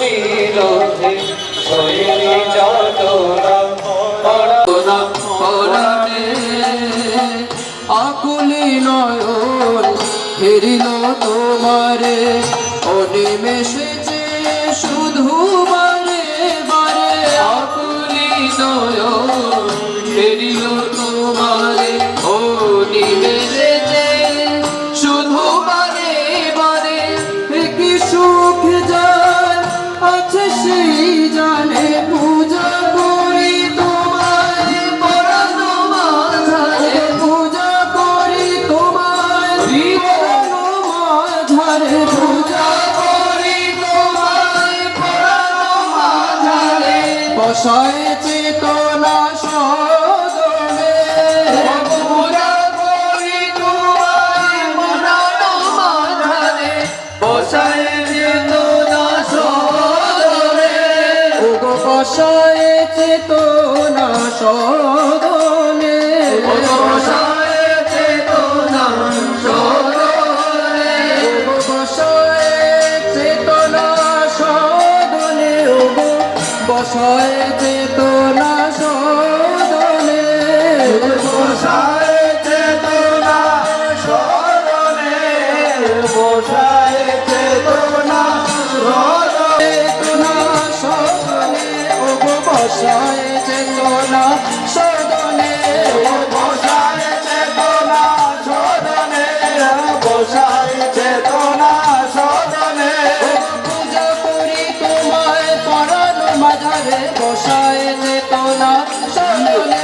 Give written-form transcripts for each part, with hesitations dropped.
বিরহে শৈলী যাতনা পরাণে আকুলি নয়ন হেরিল তোমারে অনিমেষে যে শুধু বারে বারে আকুলি নয়ন হেরিল তোমারে অনিমেষে যে শুধু বারে বারে কি সুখ যায় আছে সেই জানে পূজা করি তোমায় পরাণ মাঝারে পূজা করি তোমায় পরাণ মাঝারে পূজা করি তোমায় পরাণ মাঝারে বসায় চেতনা সদনে পূজা করি তোমায় পরাণ মাঝারে বসায় চেতনা সদনে ওগো বসায় চেতনা সদনে বসায় চেতনা সদনে ওগো বসায় চেতনা সদনে ওগো বসায় চেতনা সদনে বসায় চেতনা সদনে বসায় চেতনা সদনে চেতনা সদনে ওগো বসায় চেতনা সদনে বসায় চেতনা সদনে বসায় চেতনা সদনে পূজা করি তোমায় পরাণ মাঝারে বসায় চেতনা সদনে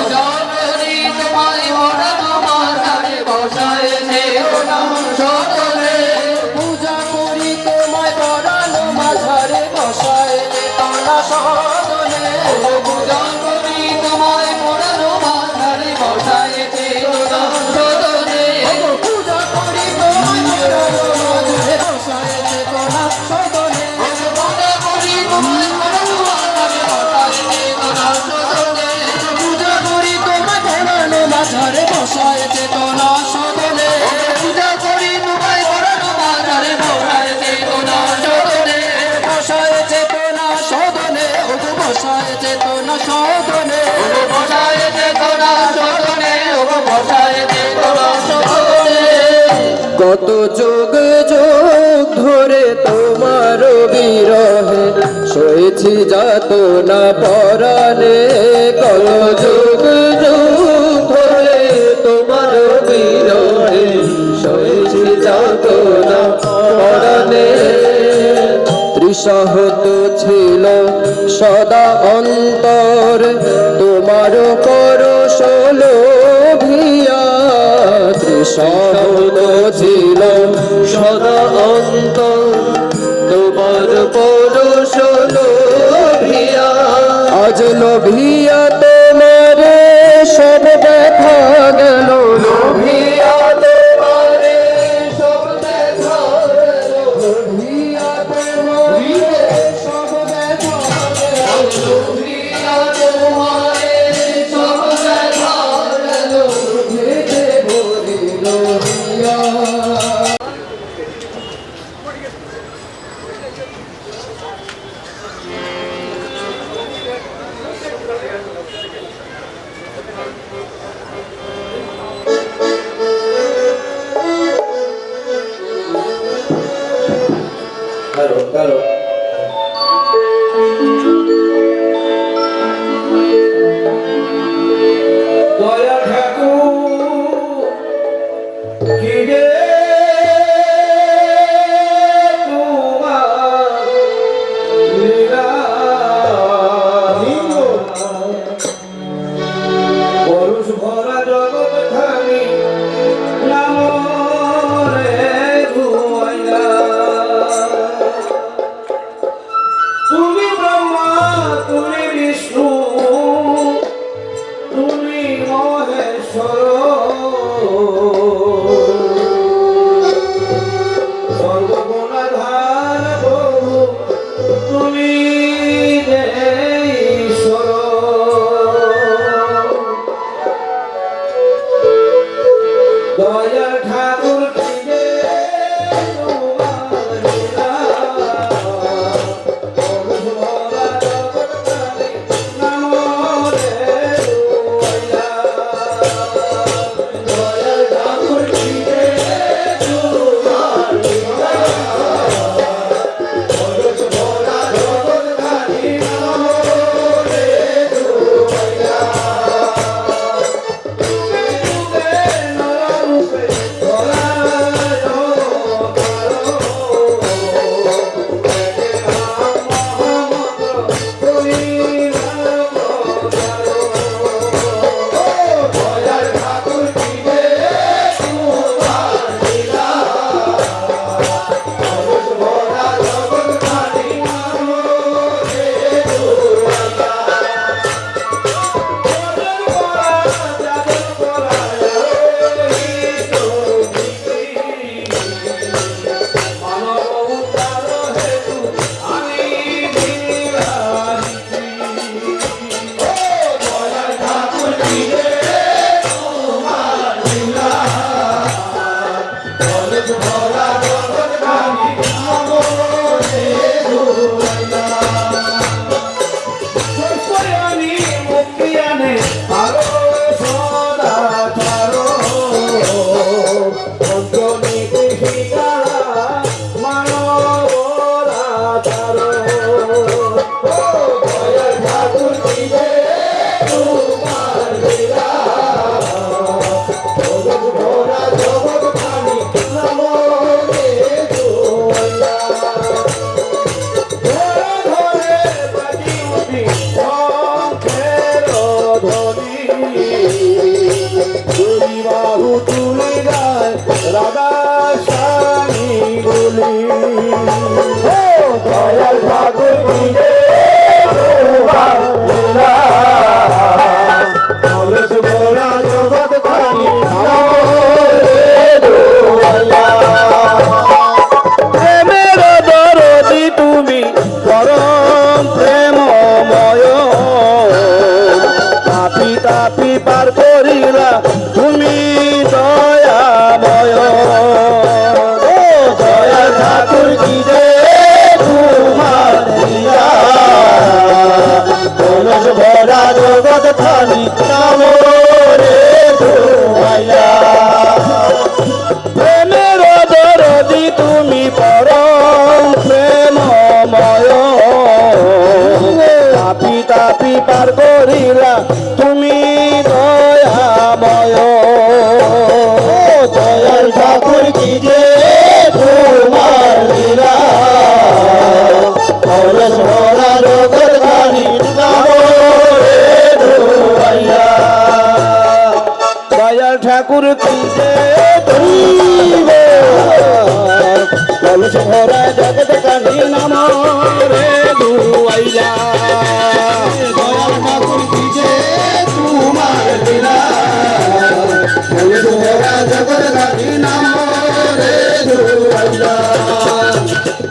পূজা করি তোমায় পরাণ মাঝারে বসায় চেতনা সদনে পূজা করি তোমায় পরাণ মাঝারে বসায় চেতনা সদনে পূজা করি তোমায় পরাণ মাঝারে বসায় চেতনা সদনে পূজা করি তোমায় পরাণ মাঝারে বসায় চেতনা সদনে পূজা করি তোমায় পরাণ মাঝারে বসায় চেতনা সদনে পূজা করি তোমায় পরাণ মাঝারে বসায় চেতনা সদনে পূজা করি তোমায় পরাণ মাঝারে বসায় চেতনা সদনে বসায় চেতনা সদনে ওগো বসায় চেতনা সদনে বসায় চেতনা সদনে ওগো বসায় চেতনা সদনে কত যুগ যুগ ধরে তোমার বিরহে সয়েছি যাতনা পরাণে কত যুগ যুগ ধরে তোমার বিরহে সয়েছি যাতনা পরাণে ত্রিসহত ছিল সদা অন্তর তোমার পরশ লোভিয়া ত্রিসহত ছিল সদা অন্তর তোমার পরশ লোভিয়া আজ লোভিয়া তোমারে সব দেখা গেল লোভিয়া তোমারে সব দেখা গেল লোভিয়া তোমারে সব দেখা গেল লোভিয়া তোমারে সব দেখা গেল লোভিতে ভরি লোভিয়া Claro, claro. দয়া ঠাকুর কি রে তোমার লীলা পরশ ভরা জগৎ খানি নাম রে ঘুমাইলা ও দয়াল ঠাকুর কি যে তোমার লীলা, কলস ভরা জগৎ খানি প্রেমের দরদি তুমি পরম প্রেমময়, তাপি তাপি পার করিলা তুমি দয়াময়। ও দয়াল ঠাকুর কি যে তোমার লীলা, কলস ভরা জগৎ খানি নাম রে ধোয়াইয়া। প্রেমের দরদি তুমি পরম প্রেমময়, তাপি তাপি পার করিলা তুমি দয়াময়। ও দয়াল ঠাকুর কি যে তোমার লীলা, কলস ভরা জগৎ খানি নাম রে ধোয়াইয়া। দয়াল ঠাকুর কি যে কলস ভরা জগৎ খানি নাম রে ধোয়াইয়া। দয়াল ঠাকুর কি যে তোমার লীলা, কলস ভরা জগৎ খানি নাম রে ধোয়াইয়া।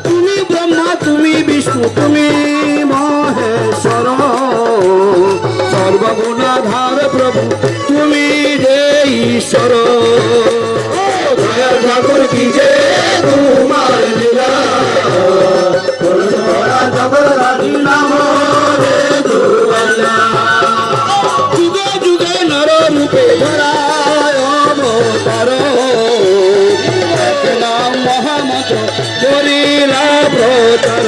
তুমি ব্রহ্মা তুমি বিষ্ণু তুমি মহেশ্বর, সর্বগুণাধার প্রভু তুমি যে ঈশ্বর। ও দয়াল ঠাকুর কি যে তোমার লীলা, কলস ভরা জগৎ খানি নাম রে ধোয়াইয়া। যুগে যুগে নর রূপে ধরায় অবতার, এক নাম মহামন্ত্র করিলা প্রচার।